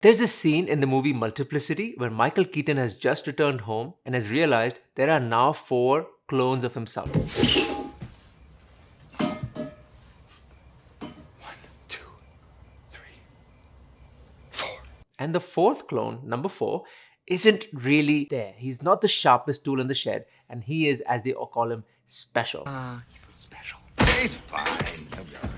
There's a scene in the movie Multiplicity where Michael Keaton has just returned home and has realized there are now 4 clones of himself. 2, 3, 4. And the 4th clone, number 4, isn't really there. He's not the sharpest tool in the shed, and he is, as they all call him, special. He's special. He's fine. He'll be all right.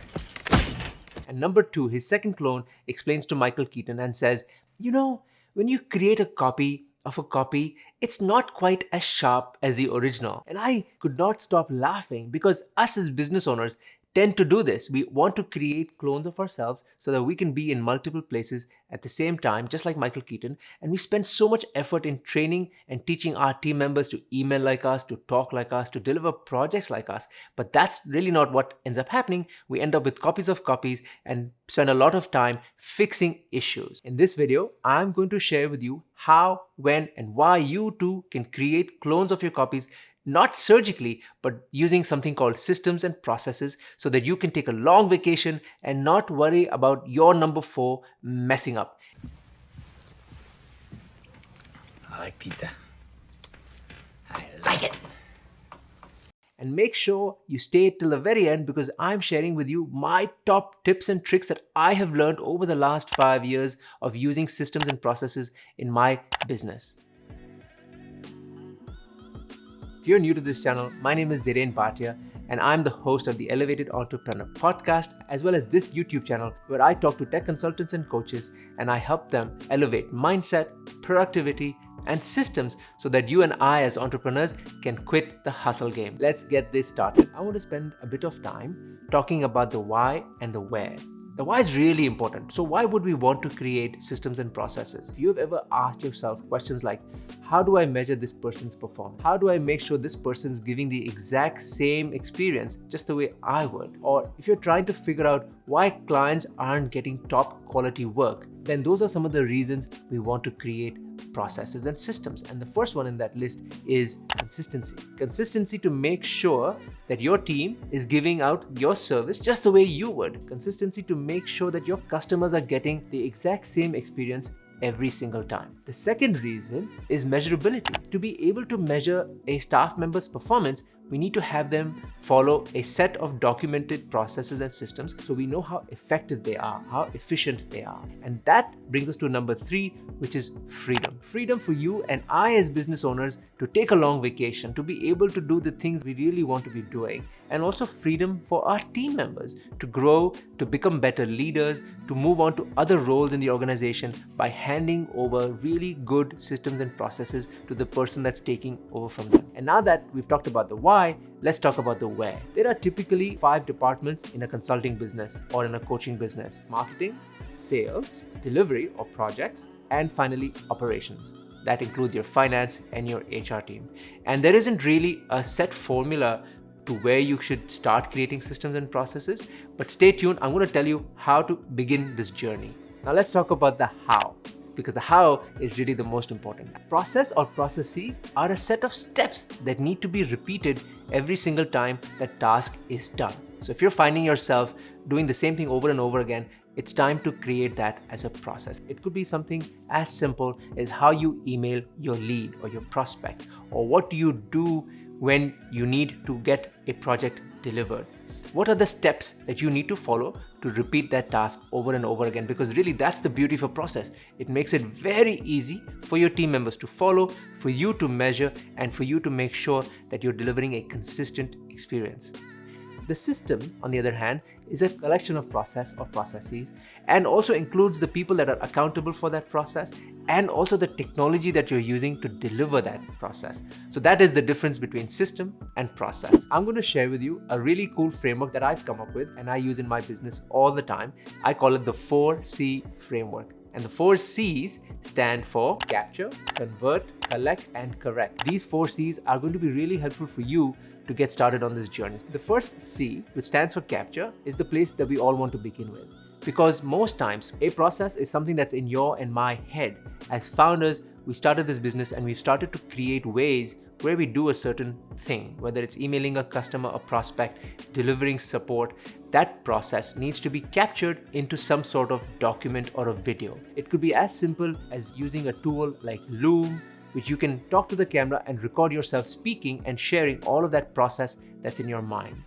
And number 2, his 2nd clone, explains to Michael Keaton and says, when you create a copy of a copy, it's not quite as sharp as the original. And I could not stop laughing because us as business owners tend to do this. We want to create clones of ourselves so that we can be in multiple places at the same time, just like Michael Keaton. And we spend so much effort in training and teaching our team members to email like us, to talk like us, to deliver projects like us. But that's really not what ends up happening. We end up with copies of copies and spend a lot of time fixing issues. In this video, I'm going to share with you how, when, and why you too can create clones of your copies, not surgically, but using something called systems and processes so that you can take a long vacation and not worry about your number 4 messing up. I like pizza. I like it. And make sure you stay till the very end because I'm sharing with you my top tips and tricks that I have learned over the last 5 years of using systems and processes in my business. If you're new to this channel, my name is Dhiren Bhatia and I'm the host of the Elevated Entrepreneur podcast, as well as this YouTube channel where I talk to tech consultants and coaches and I help them elevate mindset, productivity, and systems so that you and I as entrepreneurs can quit the hustle game. Let's get this started. I want to spend a bit of time talking about the why and the where. The why is really important. So why would we want to create systems and processes? If you've ever asked yourself questions like, how do I measure this person's performance? How do I make sure this person's giving the exact same experience just the way I would? Or if you're trying to figure out why clients aren't getting top quality work, then those are some of the reasons we want to create processes and systems. And the first one in that list is consistency. Consistency to make sure that your team is giving out your service just the way you would. Consistency to make sure that your customers are getting the exact same experience every single time. The second reason is measurability. To be able to measure a staff member's performance, we need to have them follow a set of documented processes and systems so we know how effective they are, how efficient they are. And that brings us to number 3, which is freedom. Freedom for you and I as business owners to take a long vacation, to be able to do the things we really want to be doing. And also freedom for our team members to grow, to become better leaders, to move on to other roles in the organization by handing over really good systems and processes to the person that's taking over from them. And now that we've talked about the why, let's talk about the where. There are typically 5 departments in a consulting business or in a coaching business: marketing, sales, delivery or projects, and finally operations. That includes your finance and your HR team. And there isn't really a set formula to where you should start creating systems and processes, but stay tuned. I'm going to tell you how to begin this journey. Now let's talk about the how, because the how is really the most important. Process or processes are a set of steps that need to be repeated every single time that task is done. So if you're finding yourself doing the same thing over and over again, it's time to create that as a process. It could be something as simple as how you email your lead or your prospect, or what do you do when you need to get a project delivered. What are the steps that you need to follow to repeat that task over and over again? Because really that's the beauty of a process. It makes it very easy for your team members to follow, for you to measure, and for you to make sure that you're delivering a consistent experience. The system, on the other hand, is a collection of process or processes and also includes the people that are accountable for that process and also the technology that you're using to deliver that process. So that is the difference between system and process. I'm going to share with you a really cool framework that I've come up with and I use in my business all the time. I call it the 4C framework. And the 4 C's stand for capture, convert, collect, and correct. These 4 C's are going to be really helpful for you to get started on this journey. The first C, which stands for capture, is the place that we all want to begin with. Because most times, a process is something that's in your and my head. As founders, we started this business and we've started to create ways where we do a certain thing, whether it's emailing a customer or prospect, delivering support, that process needs to be captured into some sort of document or a video. It could be as simple as using a tool like Loom, which you can talk to the camera and record yourself speaking and sharing all of that process that's in your mind.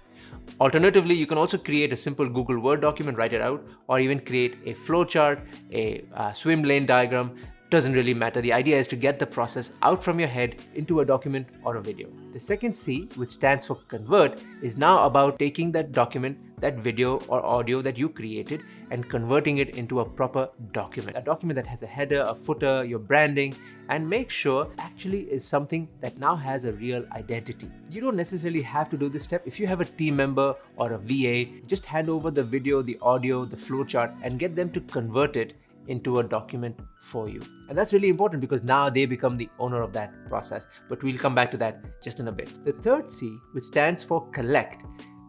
Alternatively, you can also create a simple Google Word document, write it out, or even create a flowchart, a swim lane diagram. Doesn't really matter. The idea is to get the process out from your head into a document or a video. The second C, which stands for convert, is now about taking that document, that video or audio that you created, and converting it into a proper document. A document that has a header, a footer, your branding, and make sure actually is something that now has a real identity. You don't necessarily have to do this step. If you have a team member or a VA, just hand over the video, the audio, the flowchart, and get them to convert it into a document for you. And that's really important because now they become the owner of that process. But we'll come back to that just in a bit. The third C, which stands for collect.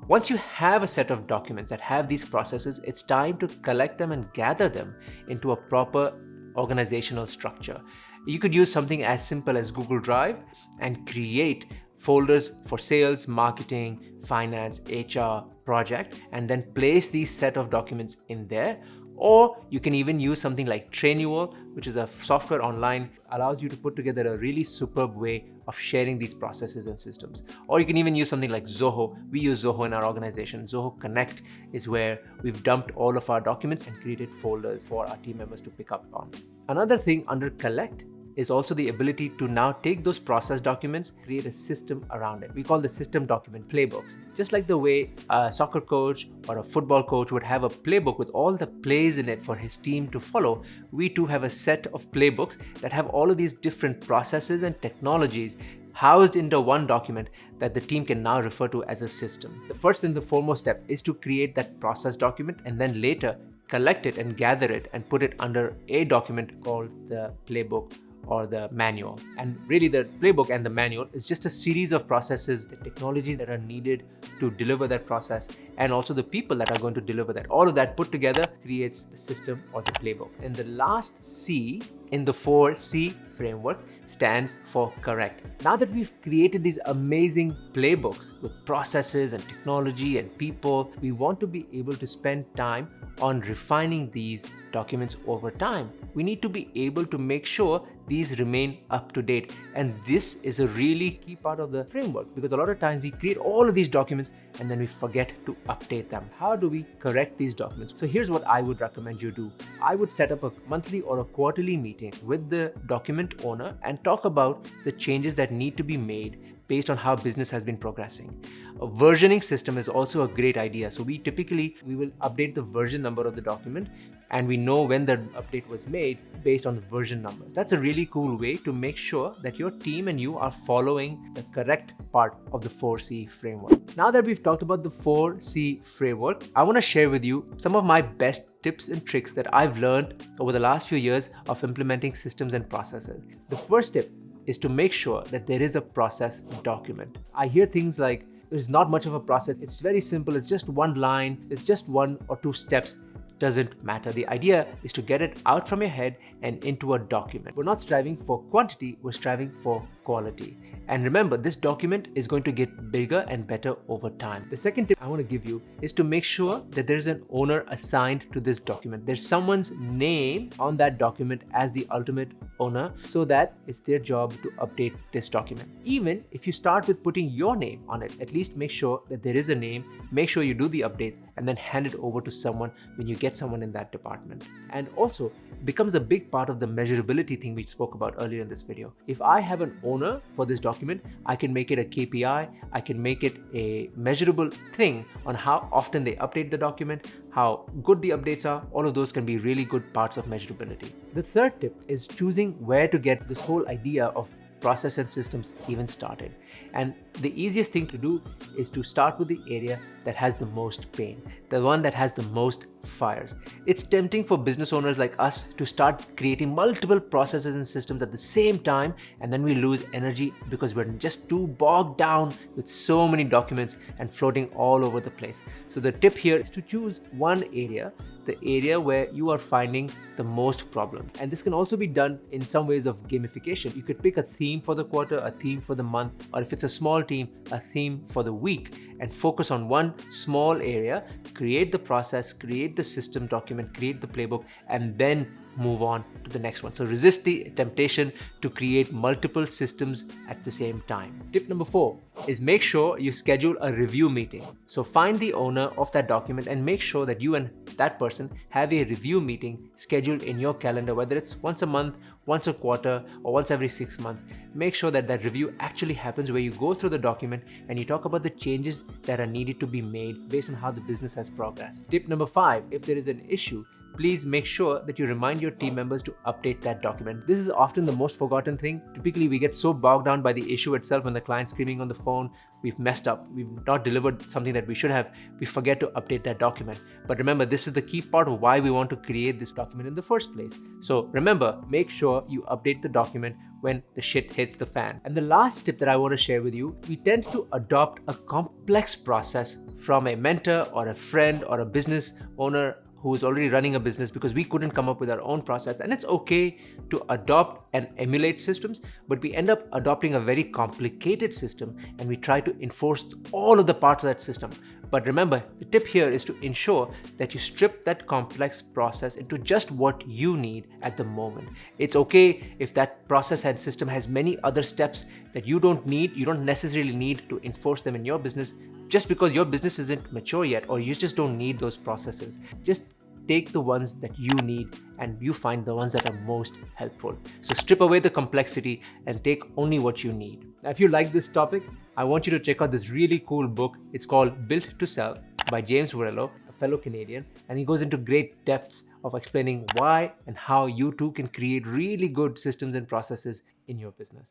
Once you have a set of documents that have these processes, it's time to collect them and gather them into a proper organizational structure. You could use something as simple as Google Drive and create folders for sales, marketing, finance, HR, project, and then place these set of documents in there. Or you can even use something like Trainual, which is a software online, allows you to put together a really superb way of sharing these processes and systems. Or you can even use something like Zoho. We use Zoho in our organization. Zoho Connect is where we've dumped all of our documents and created folders for our team members to pick up on. Another thing under collect is also the ability to now take those process documents, create a system around it. We call the system document playbooks. Just like the way a soccer coach or a football coach would have a playbook with all the plays in it for his team to follow, we too have a set of playbooks that have all of these different processes and technologies housed into one document that the team can now refer to as a system. The first and the foremost step is to create that process document and then later collect it and gather it and put it under a document called the playbook or the manual. And really the playbook and the manual is just a series of processes, the technologies that are needed to deliver that process, and also the people that are going to deliver that. All of that put together creates the system or the playbook. And the last C in the 4C framework stands for correct. Now that we've created these amazing playbooks with processes and technology and people, we want to be able to spend time on refining these documents over time. We need to be able to make sure these remain up to date. And this is a really key part of the framework because a lot of times we create all of these documents and then we forget to update them. How do we correct these documents? So here's what I would recommend you do. I would set up a monthly or a quarterly meeting with the document owner and talk about the changes that need to be made based on how business has been progressing. A versioning system is also a great idea. So we will update the version number of the document and we know when the update was made based on the version number. That's a really cool way to make sure that your team and you are following the correct part of the 4C framework. Now that we've talked about the 4C framework, I want to share with you some of my best tips and tricks that I've learned over the last few years of implementing systems and processes. The first tip is to make sure that there is a process document. I hear things like, there's not much of a process, it's very simple, it's just one line, it's just one or two steps. Doesn't matter. The idea is to get it out from your head and into a document. We're not striving for quantity, we're striving for quality. And remember, this document is going to get bigger and better over time. The second tip I want to give you is to make sure that there's an owner assigned to this document. There's someone's name on that document as the ultimate owner, so that it's their job to update this document. Even if you start with putting your name on it, at least make sure that there is a name, make sure you do the updates, and then hand it over to someone when you get someone in that department. And also becomes a big part of the measurability thing we spoke about earlier in this video. If I have an owner for this document, I can make it a KPI, I can make it a measurable thing on how often they update the document, how good the updates are. All of those can be really good parts of measurability. The third tip is choosing where to get this whole idea of process and systems even started. And the easiest thing to do is to start with the area that has the most pain, the one that has the most fires. It's tempting for business owners like us to start creating multiple processes and systems at the same time, and then we lose energy because we're just too bogged down with so many documents and floating all over the place. So the tip here is to choose one area the area where you are finding the most problem. And this can also be done in some ways of gamification. You could pick a theme for the quarter, a theme for the month, or if it's a small team, a theme for the week, and focus on one small area, create the process, create the system document, create the playbook, and then move on to the next one. So resist the temptation to create multiple systems at the same time. Tip number 4 is make sure you schedule a review meeting. So find the owner of that document and make sure that you and that person have a review meeting scheduled in your calendar, whether it's once a month, once a quarter, or once every 6 months. Make sure that that review actually happens, where you go through the document and you talk about the changes that are needed to be made based on how the business has progressed. Tip number 5, if there is an issue, please make sure that you remind your team members to update that document. This is often the most forgotten thing. Typically, we get so bogged down by the issue itself when the client's screaming on the phone, we've messed up, we've not delivered something that we should have, we forget to update that document. But remember, this is the key part of why we want to create this document in the first place. So remember, make sure you update the document when the shit hits the fan. And the last tip that I want to share with you, we tend to adopt a complex process from a mentor or a friend or a business owner who is already running a business because we couldn't come up with our own process. And it's okay to adopt and emulate systems, but we end up adopting a very complicated system and we try to enforce all of the parts of that system. But remember, the tip here is to ensure that you strip that complex process into just what you need at the moment. It's okay if that process and system has many other steps that you don't necessarily need to enforce them in your business, just because your business isn't mature yet, or you just don't need those processes. Just take the ones that you need and you find the ones that are most helpful. So strip away the complexity and take only what you need. Now, if you like this topic, I want you to check out this really cool book. It's called Built to Sell by James Warello, a fellow Canadian, and he goes into great depths of explaining why and how you too can create really good systems and processes in your business.